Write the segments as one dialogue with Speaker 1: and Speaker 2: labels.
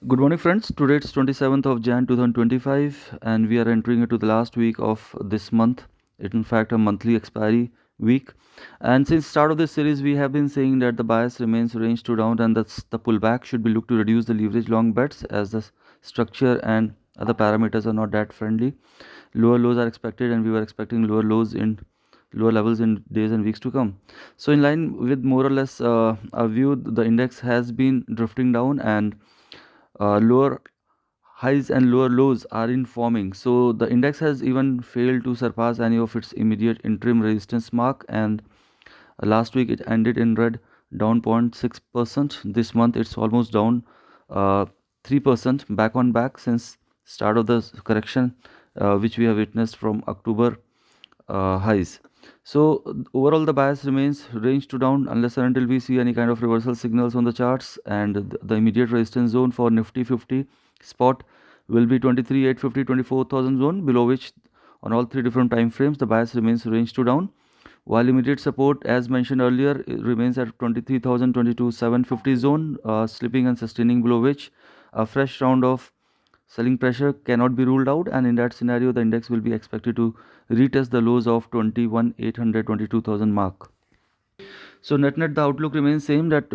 Speaker 1: Good morning, friends. Today it's 27th of Jan 2025, and we are entering into the last week of this month. It's in fact a monthly expiry week. And since start of this series, we have been saying that the bias remains range to down, and that's the pullback should be looked to reduce the leverage long bets as the structure and other parameters are not that friendly. Lower lows are expected, and we were expecting lower levels in days and weeks to come. So, in line with more or less our view, the index has been drifting down and lower highs and lower lows are in forming. So the index has even failed to surpass any of its immediate interim resistance mark, and last week it ended in red, down 0.6%. This month it's almost down 3% back on back since start of the correction, which we have witnessed from October highs. So overall the bias remains range to down unless and until we see any kind of reversal signals on the charts, and the immediate resistance zone for Nifty 50 spot will be 23,850 24,000 zone, below which on all three different time frames the bias remains range to down, while immediate support as mentioned earlier remains at 23,000 22,750 zone, slipping and sustaining, below which a fresh round of selling pressure cannot be ruled out, and in that scenario the index will be expected to retest the lows of 21,800 22,000 mark. So net the outlook remains same, that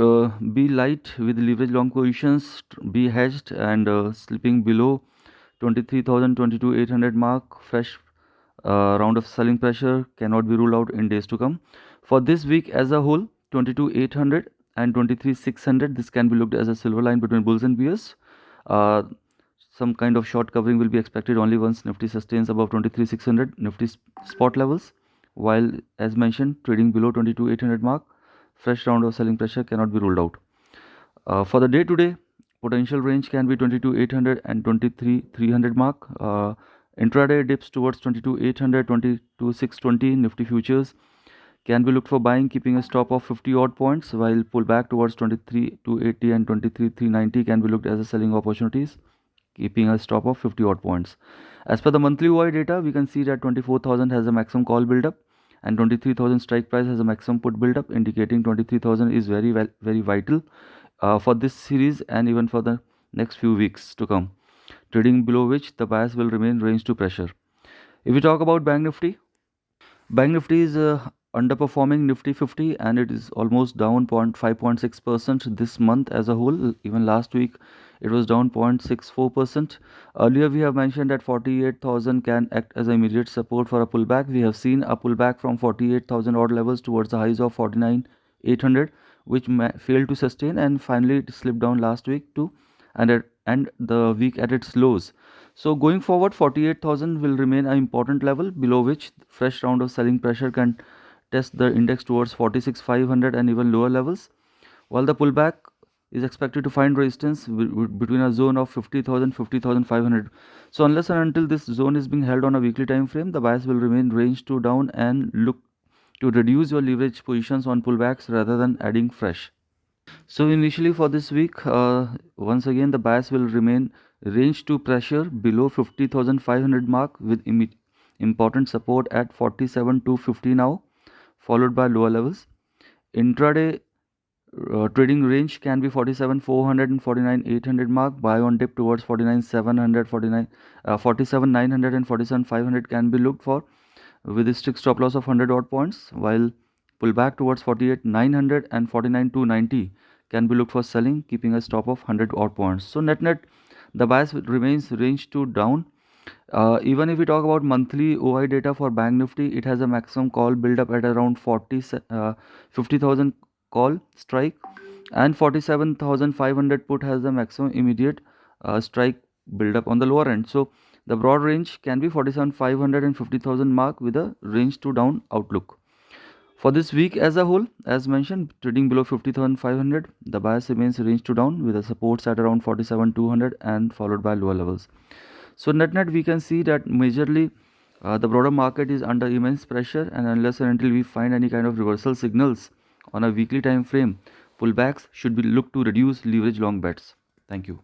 Speaker 1: be light with leverage long positions, be hedged, and slipping below 23,000 22,800 mark. Fresh round of selling pressure cannot be ruled out in days to come. For this week as a whole, 22,800 and 23,600, this can be looked as a silver line between bulls and bears. Some kind of short covering will be expected only once Nifty sustains above 23,600 Nifty spot levels, while as mentioned trading below 22,800 mark, fresh round of selling pressure cannot be ruled out. For the day to day, potential range can be 22,800 and 23,300 mark. Intraday dips towards 22,800 22,620 Nifty futures can be looked for buying, keeping a stop of 50 odd points, while pullback towards 23,280 and 23,390 can be looked as a selling opportunities, keeping a stop of 50 odd points. As per the monthly OI data, we can see that 24,000 has a maximum call build-up and 23,000 strike price has a maximum put build-up, indicating 23,000 is very vital for this series and even for the next few weeks to come, trading below which the bias will remain range to pressure. If we talk about Bank Nifty is underperforming Nifty 50, and it is almost down 5.6% this month as a whole. Even last week it was down 0.64%. Earlier we have mentioned that 48,000 can act as an immediate support for a pullback. We have seen a pullback from 48,000 odd levels towards the highs of 49,800, which failed to sustain, and finally it slipped down last week to and the week at its lows. So going forward, 48,000 will remain an important level, below which fresh round of selling pressure can test the index towards 46,500 and even lower levels, while the pullback is expected to find resistance between a zone of 50,000 50,500. So unless and until this zone is being held on a weekly time frame, the bias will remain range to down, and look to reduce your leverage positions on pullbacks rather than adding fresh. So initially for this week, once again the bias will remain range to pressure below 50,500 mark, with important support at 47,250 now, followed by lower levels. Intraday trading range can be 47,400 and 49,800 mark. Buy on dip towards 49,700, 47,900 and 47,500 can be looked for, with a strict stop loss of 100 odd points, while pullback towards 48,900 and 49,290 can be looked for selling, keeping a stop of 100 odd points. So net the bias remains range to down. Even if we talk about monthly OI data for Bank Nifty, it has a maximum call build up at around 50,000 call strike, and 47,500 put has the maximum immediate strike build up on the lower end. So the broad range can be 47,500 and 50,000 mark, with a range to down outlook. For this week as a whole, as mentioned, trading below 50,500, the bias remains range to down, with the supports at around 47,200 and followed by lower levels. So net we can see that majorly the broader market is under immense pressure, and unless and until we find any kind of reversal signals on a weekly time frame, pullbacks should be looked to reduce leverage long bets. Thank you.